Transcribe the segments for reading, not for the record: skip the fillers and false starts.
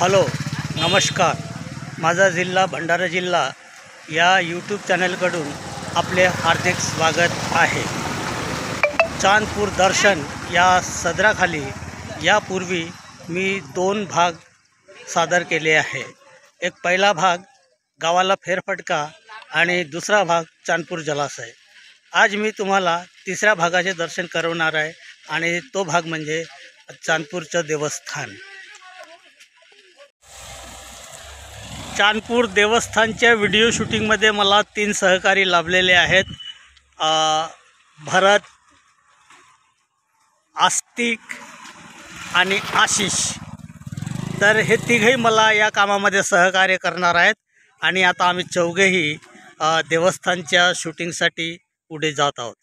Hello, नमस्कार. माझा जिल्हा भंडारा जिल्हा या यूट्यूब चॅनलकडून आपले हार्दिक स्वागत आहे. चांदपूर दर्शन या सदराखाली यापूर्वी मी 2 भाग सादर केले आहे. एक पहिला भाग गावाला फेरफटका आणि दुसरा भाग चांदपूर जलाशय. आज मी तुम्हाला तिसऱ्या भागाचे दर्शन करवणार आहे आणि तो भाग म्हणजे चांदपूरचं देवस्थान. चांदपूर देवस्थानच्या व्हिडिओ शूटिंगमध्ये मला 3 सहकारी लाभलेले आहेत. भरत, आस्तिक आणि आशिष. तर हे तिघही मला या कामामध्ये सहकार्य करणार आहेत आणि आता आम्ही चौघेही देवस्थानच्या शूटिंगसाठी पुढे जात आहोत.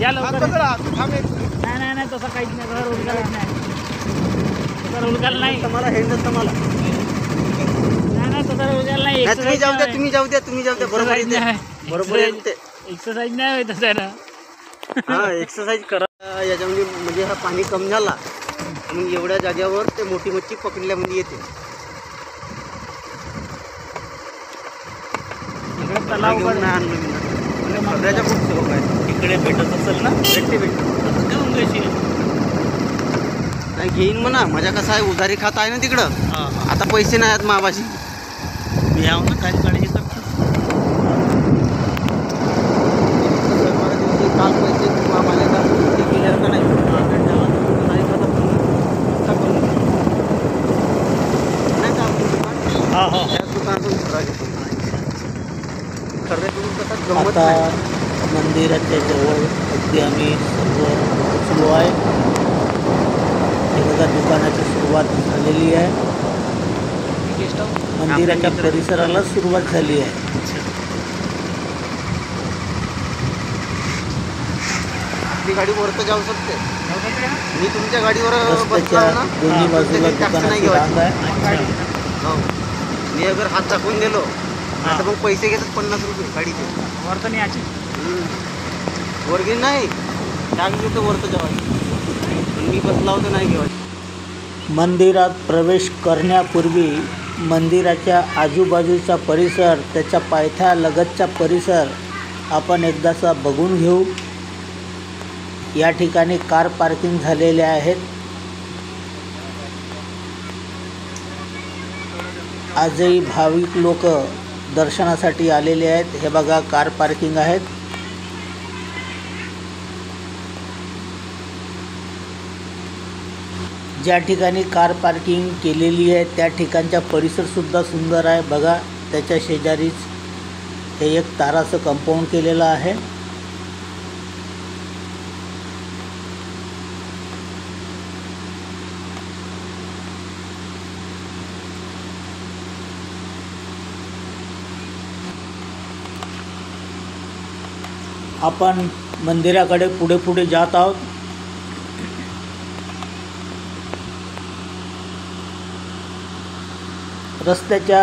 या लवकर नाही तसं काहीच नाही. घर उलगायच नाही. तर उलगाल नाही मला हे नसतं मला. नाही तसं उलगाल नाही. तुम्ही जाऊ द्या बरोबर आहे. बरोबर आहे. एक्सरसाइज नाही होत तसं ना. हां, एक्सरसाइज करा. याच्यामध्ये म्हणजे हा पाणी कमी झाला मग एवढ्या जागेवर ते मोठी मच्छी पकडल्यामध्ये येते. इकडे तलाव घेऊन नाही आणलं मी. सगळ्याच्या खूप शौक आहे. इकडे भेटत असेल ना? भेटते घेऊन घ्यायची. नाही घेईन म्हणा. माझ्या कसं आहे, उधारी खाता आहे ना तिकडं. आता पैसे नाही आहेत मावाशी. मी याव ना काही काळजी करतो. काल पैसे आम्हाला गेले का नाही आता मंदिराच्या जवळ अगदी आम्ही सर्व पोचलो आहे. एखाद्या दुकानाची सुरुवात झालेली आहे. मंदिराच्या परिसराला सुरुवात झाली आहे. आपली गाडी वरती जाऊ शकते. मी तुमच्या गाडीवर रस्त्याच्या दोन्ही बाजूला दुकानाची रांग आहे. मी अगर हात दाखवून गेलो तर मग पैसे घेतात 50 रुपये गाडीचे. वरतं नाही याची वरगी नाही त्यावेळी तर वरतं जेवायचं. मी बसला होतं नाही घेवायचं. मंदिरात प्रवेश करण्यापूर्वी मंदिराच्या आजूबाजूचा परिसर, त्याच्या पायथ्यालगतचा परिसर आपण एकदाचा बघून घेऊ. या ठिकाणी कार पार्किंग झालेले आहेत. आजही भाविक लोक दर्शनासाठी आलेले आहेत. हे बघा, कार पार्किंग आहेत. ज्या ठिकाणी कार पार्किंग केलेली आहे त्या ठिकाणचा परिसरसुद्धा सुंदर आहे. बघा, त्याच्या शेजारीच हे एक ताराचं कंपाऊंड केलेलं आहे. आपण मंदिराकडे पुढे जात आहोत. रस्त्याच्या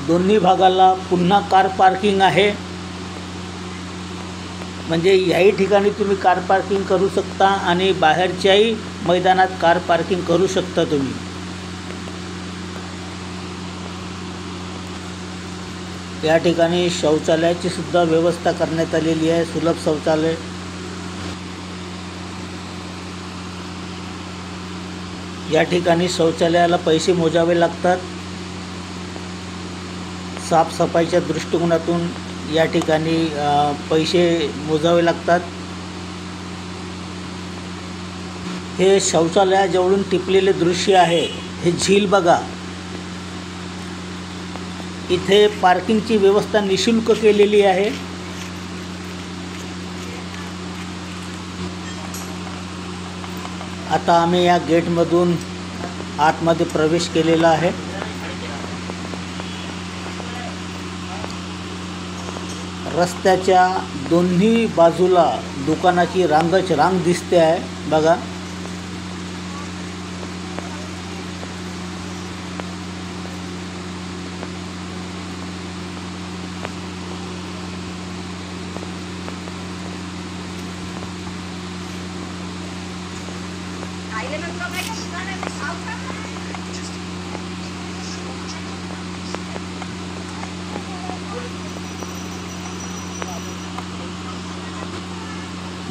दोन्ही भागाला पुन्हा कार पार्किंग आहे. म्हणजे याही ठिकाणी तुम्ही कार पार्किंग करू शकता आणि बाहेरच्याही मैदानात कार पार्किंग करू शकता तुम्ही. या ठिकाणी शौचालयाची सुद्धा व्यवस्था करण्यात आलेली आहे. सुलभ शौचालय. या ठिकाणी शौचालयाला पैसे मोजावे लागतात. साफसफाईच्या दृष्टिकोनातून या ठिकाणी पैसे मोजावे लागतात. हे शौचालयाजवळून टिपलेले दृश्य आहे. हे झील बघा. इथे पार्किंगची व्यवस्था निःशुल्क केलेली आहे. आता आम्ही या गेटमधून आतमध्ये प्रवेश केलेला आहे. रस्त्याच्या दोन्ही बाजूला दुकानाची रांग दिसते आहे. बघा,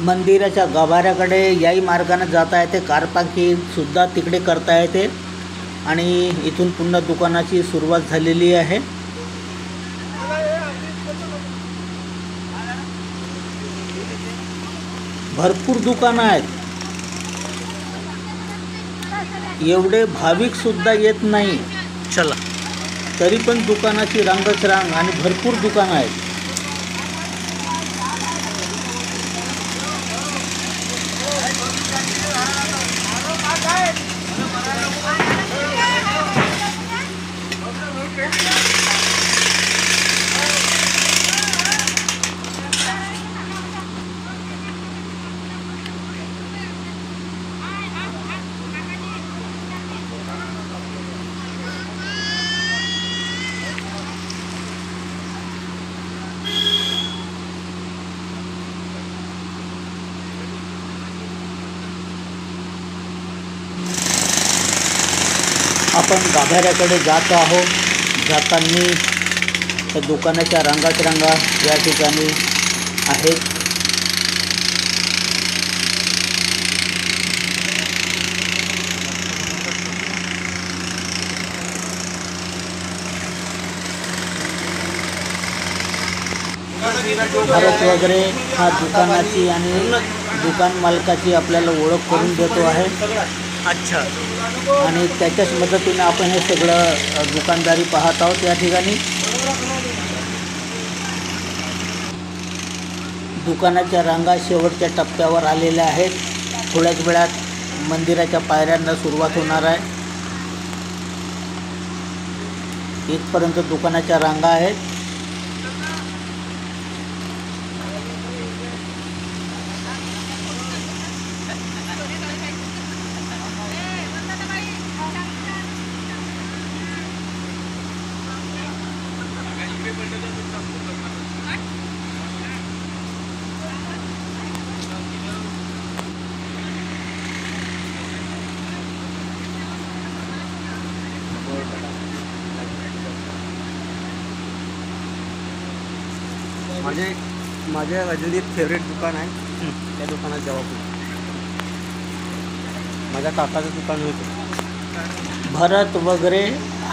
मंदिराच्या गाभाऱ्याकडे याही मार्गाने जाता येते. कार पार्किंगसुद्धा तिकडे करता येते आणि इथून पुन्हा दुकानाची सुरुवात झालेली आहे. भरपूर दुकानं आहेत. एवढे भाविकसुद्धा येत नाही. चला, तरी पण दुकानाची रांगच रांग आणि भरपूर दुकानं आहेत. आपण गाभाऱ्याकडे जात आहोत. जाताना त्या दुकानाच्या रांगाच रांगा या ठिकाणी आहेत. भारत वगैरे हा दुकानाची आणि दुकान मालकाची आपल्याला ओळख करून देतो आहे. अच्छा, आणि त्याच्याच मदतीने आपण हे सगळं दुकानदारी पाहत आहोत. या ठिकाणी दुकानाच्या रांगा शेवटच्या टप्प्यावर आलेल्या आहेत. थोड्याच वेळात मंदिराच्या पायऱ्यांना सुरुवात होणार आहे. इथपर्यंत दुकानाच्या रांगा आहेत. माझ्या अजून फेवरेट दुकान आहे. त्या दुकानात जाऊ आपण. माझ्या काकाचं दुकान होतं. भरत वगैरे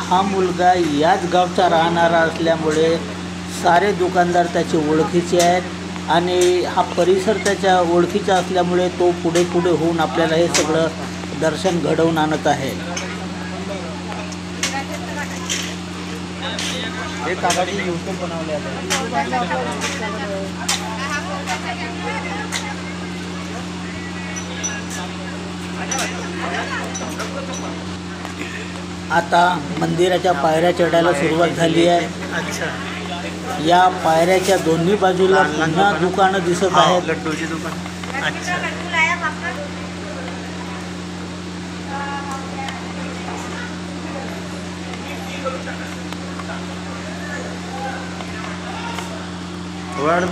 हा मुलगा याच गावचा राहणारा असल्यामुळे सारे दुकानदार त्याचे ओळखीचे आहेत आणि हा परिसर त्याच्या ओळखीचा असल्यामुळे तो पुढे पुढे होऊन आपल्याला हे सगळं दर्शन घडवून आणत आहे. हे काकाची यूट्यूब बनवले आहे. आता मंदिराच्या पायऱ्या चढायला सुरुवात झाली आहे. अच्छा, या पायऱ्याच्या दोन्ही बाजूला पुन्हा दुकानं दिसत आहेत. लड्डूची दुकान. अच्छा,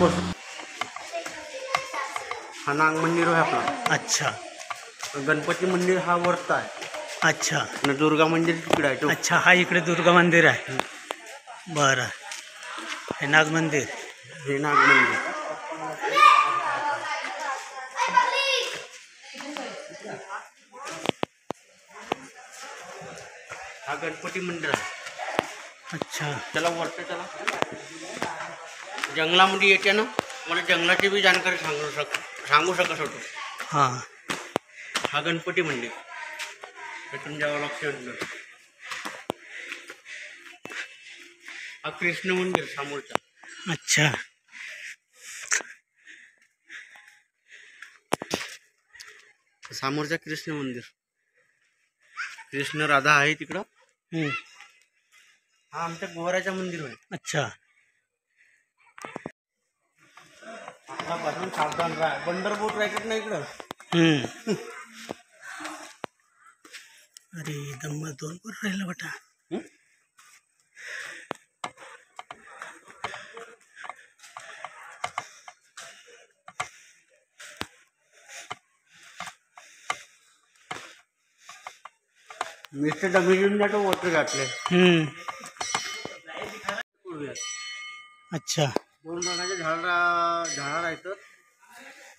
बसू. हा नाग मंदिर आहे आपला. अच्छा, गणपती मंदिर हा वरता आहे. अच्छा, आणि दुर्गा मंदिर तिकडे आहे. अच्छा, हा इकडे दुर्गा मंदिर आहे. बरं, हे नाग मंदिर. हे नाग मंदिर. हा गणपती मंदिर आहे. अच्छा, त्याला वरतं त्याला जंगलामध्ये येते ना. मला जंगलाची बी जानकारी सांगू शकत होतो. हां, हा गणपती मंदिर. त्यातून जावं लागतं. हा कृष्ण मंदिर समोरचा. अच्छा, समोरचा कृष्ण मंदिर. कृष्ण राधा आहे तिकडं. हा आमच्या गोवराच्या मंदिर आहे. अच्छा, पासून सावधान राहा. पंढरपूर राहतात ना इकडं. अरे दम्म दोन वर राहिलं बेटा. मिस्टर डमी घेऊन जातो वॉटर घातले. अच्छा. 2 रंगाचे झाडा राहतात.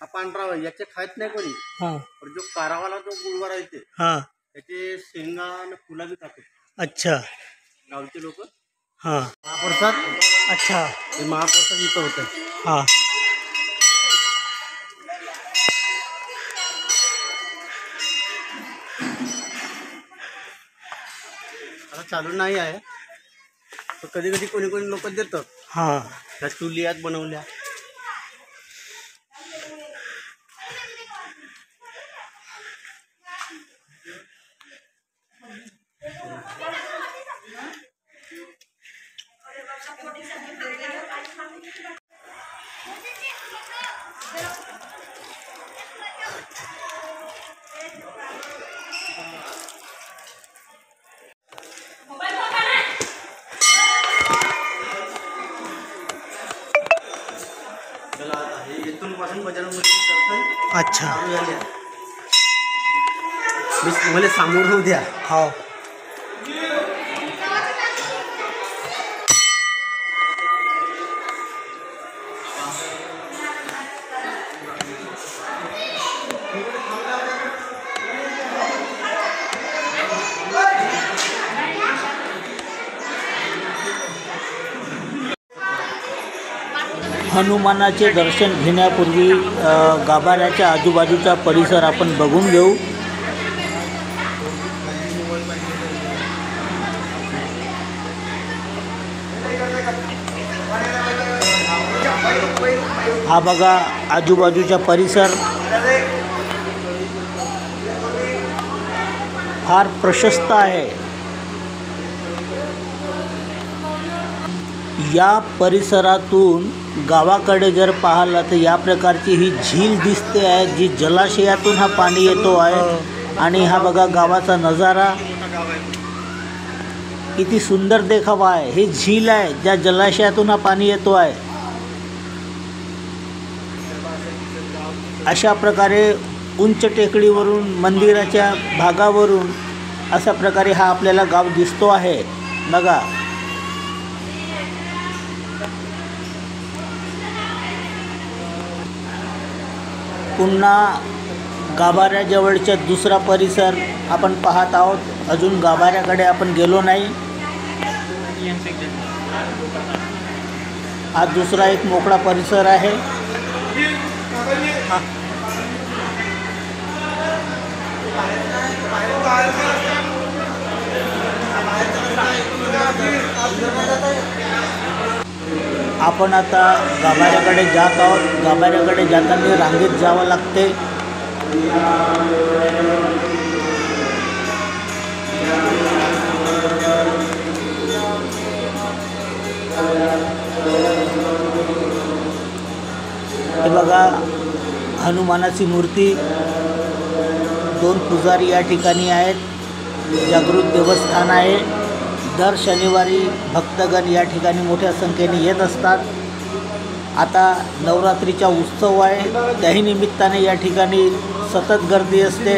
हा पांढरा याचे खात नाही कोणी. हां पण जो कारावाला जो गुळवा राहते हां. त्याचे शेंगा आणि फुला बी खातात अच्छा. गावचे लोक. हां. महाप्रसाद. अच्छा. हे महाप्रसाद इथं होतं. हां. आता चालू नाही आहे, तर कधी कधी कोणी कोणी लोक देतात. हां. ह्या चुली आहेत बनवल्या. चला आता हे इथून पासून बजरंगबली दर्शन अच्छा. चालू झाले. मला सामोर होऊ द्या. हो. हनुमानाचे दर्शन घेण्यापूर्वी गाभाऱ्याच्या आजूबाजूचा परिसर आपण बघून घेऊ. हा बघा आजूबाजूचा परिसर फार प्रशस्त आहे. या परिसरातून गावाकडे जर पाहिलं तर या प्रकारची ही झील दिसते आहे, जी जलाशयातून हा पाणी येतो आहे. आणि हा बघा गावाचा नजारा किती सुंदर देखावा आहे. ही झील आहे ज्या जलाशयातून हा पाणी येतो आहे. अशा प्रकारे उंच टेकडीवरून मंदिराच्या भागावरून अशा प्रकारे हा आपल्याला गाव दिसतो आहे. बघा पुन्हा गाभाऱ्याजवळचा दुसरा परिसर आपण पाहत आहोत. अजून गाभाऱ्याकडे आपण गेलो नाही. हा दुसरा एक मोकळा परिसर आहे. आपण आता गाभाऱ्याकडे जात आहोत. गाभाऱ्याकडे जाताना रांगेत जावं लागते. हे बघा हनुमानाची मूर्ती. 2 पुजारी या ठिकाणी आहेत. जागृत देवस्थान आहे. दर शनिवारी भक्तगण या ठिकाणी मोठ्या संख्येने येत असतात. आता नवरात्रीचा उत्सव आहे, त्याही निमित्ताने या ठिकाणी सतत गर्दी असते.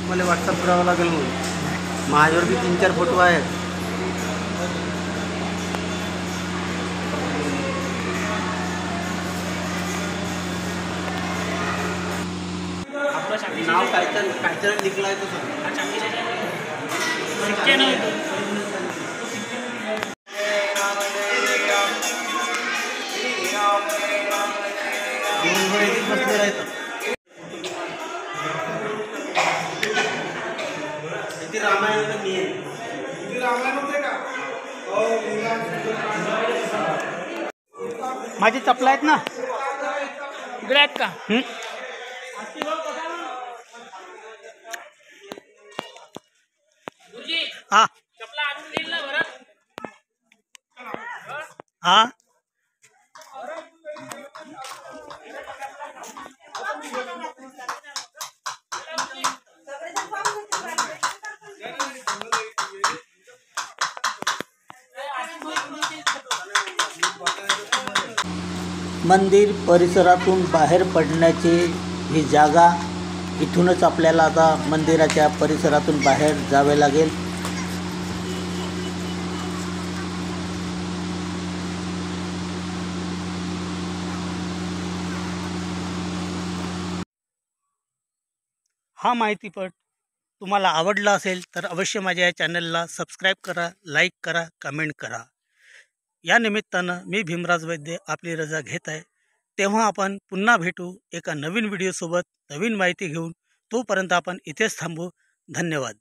मला व्हॉट्सअप करावं लागेल. मग माझ्यावर बी 3-4 फोटो आहेत. नाव काहीतरी लिखलं आहे तसं. बसले राहतात. किती रामायण मी माझी चपला आहेत ना इकडे आहेत का? हा चपला आणून देईल ना बरं. हा. मंदिर परिसरातून बाहेर पडण्याची ही जागा, इथूनच आपल्याला आता मंदिराच्या परिसरातून बाहेर जावे लागेल. हा माहितीपट तुम्हाला आवडला असेल तर अवश्य माझ्या या चॅनलला सबस्क्राईब करा, लाईक करा, कमेंट करा. या निमित्तानं मी भीमराज वैद्य आपली रजा घेत आहे. तेव्हा आपण पुन्हा भेटू एका नवीन व्हिडिओसोबत, नवीन माहिती घेऊन. तोपर्यंत आपण इथेच थांबू. धन्यवाद.